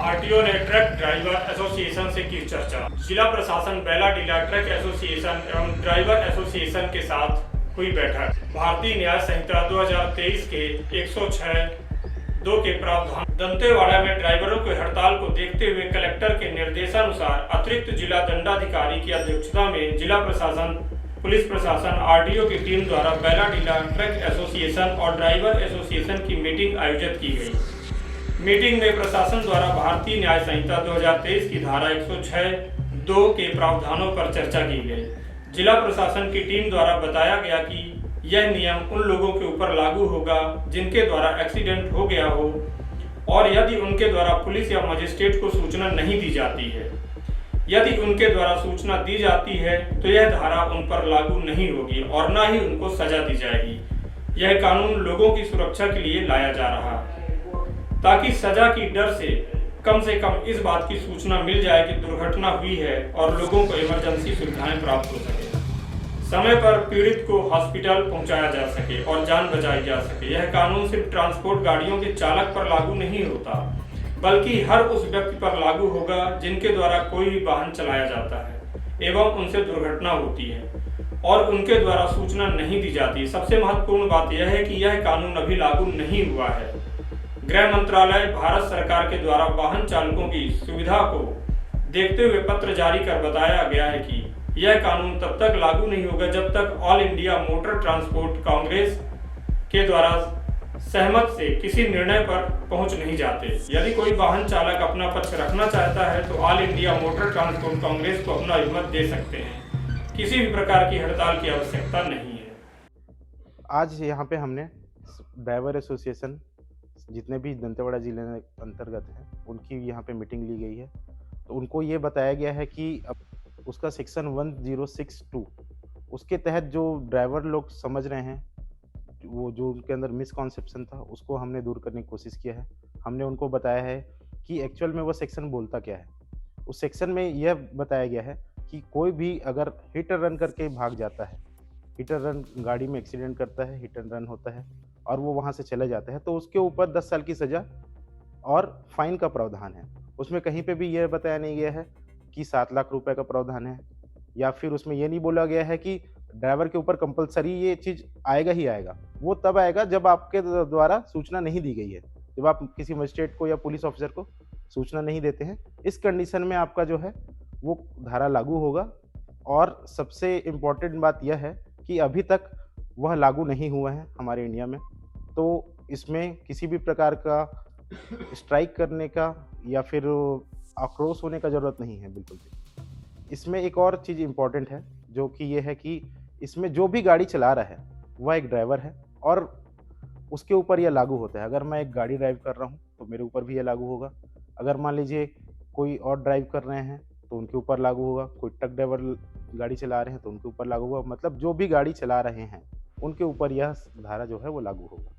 RTO ने truck driver association से की चर्चा। जिला प्रशासन बेला डीला ट्रक एसोसिएशन एवं ड्राइवर एसोसिएशन के साथ हुई बैठक। भारतीय न्याय संहिता 2023 के 106(2) के प्रावधान दंतेवाड़ा में ड्राइवरों की हड़ताल को देखते हुए कलेक्टर के निर्देशानुसार अतिरिक्त जिला दंडाधिकारी की अध्यक्षता में जिला प्रशासन, पुलिस प्रशासन, आरटीओ की टीम द्वारा बेला डीला ट्रक एसोसिएशन और ड्राइवर एसोसिएशन की मीटिंग आयोजित की गई। मीटिंग में प्रशासन द्वारा भारतीय न्याय संहिता 2023 की धारा 106(2) के प्रावधानों पर चर्चा की गई। जिला प्रशासन की टीम द्वारा बताया गया कि यह नियम उन लोगों के ऊपर लागू होगा जिनके द्वारा एक्सीडेंट हो गया हो और यदि उनके द्वारा पुलिस या मजिस्ट्रेट को सूचना नहीं दी जाती है। यदि उनके द्वारा सूचना दी जाती है तो यह धारा उन पर लागू नहीं होगी और न ही उनको सजा दी जाएगी। यह कानून लोगों की सुरक्षा के लिए लाया जा रहा है ताकि सजा की डर से कम इस बात की सूचना मिल जाए कि दुर्घटना हुई है और लोगों को इमरजेंसी सुविधाएं प्राप्त हो सके, समय पर पीड़ित को हॉस्पिटल पहुंचाया जा सके और जान बचाई जा सके। यह कानून सिर्फ ट्रांसपोर्ट गाड़ियों के चालक पर लागू नहीं होता बल्कि हर उस व्यक्ति पर लागू होगा जिनके द्वारा कोई भी वाहन चलाया जाता है एवं उनसे दुर्घटना होती है और उनके द्वारा सूचना नहीं दी जाती। सबसे महत्वपूर्ण बात यह है कि यह कानून अभी लागू नहीं हुआ है। गृह मंत्रालय भारत सरकार के द्वारा वाहन चालकों की सुविधा को देखते हुए पत्र जारी कर बताया गया है कि यह कानून तब तक लागू नहीं होगा जब तक all India motor transport Congress के द्वारा सहमत से किसी निर्णय पर पहुंच नहीं जाते। यदि कोई वाहन चालक अपना पक्ष रखना चाहता है तो all India motor transport Congress को अपना हिम्मत दे सकते हैं। किसी भी प्रकार की हड़ताल की आवश्यकता नहीं है। आज यहाँ पे हमने ड्राइवर एसोसिएशन जितने भी दंतेवाड़ा जिले में अंतर्गत हैं उनकी यहाँ पे मीटिंग ली गई है। तो उनको ये बताया गया है कि अब उसका सेक्शन 1062 उसके तहत जो ड्राइवर लोग समझ रहे हैं वो जो उनके अंदर मिसकॉन्सेप्शन था उसको हमने दूर करने की कोशिश किया है। हमने उनको बताया है कि एक्चुअल में वो सेक्शन बोलता क्या है। उस सेक्शन में यह बताया गया है कि कोई भी अगर हिट एंड रन करके भाग जाता है, हिट एंड रन गाड़ी में एक्सीडेंट करता है, हिट एंड रन होता है और वो वहाँ से चले जाते हैं तो उसके ऊपर 10 साल की सज़ा और फाइन का प्रावधान है। उसमें कहीं पे भी यह बताया नहीं गया है कि 7 लाख रुपए का प्रावधान है या फिर उसमें यह नहीं बोला गया है कि ड्राइवर के ऊपर कंपलसरी ये चीज़ आएगा ही आएगा। वो तब आएगा जब आपके द्वारा सूचना नहीं दी गई है, जब आप किसी मजिस्ट्रेट को या पुलिस ऑफिसर को सूचना नहीं देते हैं। इस कंडीशन में आपका जो है वो धारा लागू होगा। और सबसे इम्पॉर्टेंट बात यह है कि अभी तक वह लागू नहीं हुआ है हमारे इंडिया में, तो इसमें किसी भी प्रकार का स्ट्राइक करने का या फिर आक्रोश होने का ज़रूरत नहीं है बिल्कुल भी। इसमें एक और चीज़ इम्पॉर्टेंट है जो कि ये है कि इसमें जो भी गाड़ी चला रहा है वह एक ड्राइवर है और उसके ऊपर यह लागू होता है। अगर मैं एक गाड़ी ड्राइव कर रहा हूँ तो मेरे ऊपर भी यह लागू होगा। अगर मान लीजिए कोई और ड्राइव कर रहे हैं तो उनके ऊपर लागू होगा। कोई ट्रक ड्राइवर गाड़ी चला रहे हैं तो उनके ऊपर लागू होगा। मतलब जो भी गाड़ी चला रहे हैं उनके ऊपर यह धारा जो है वो लागू होगा।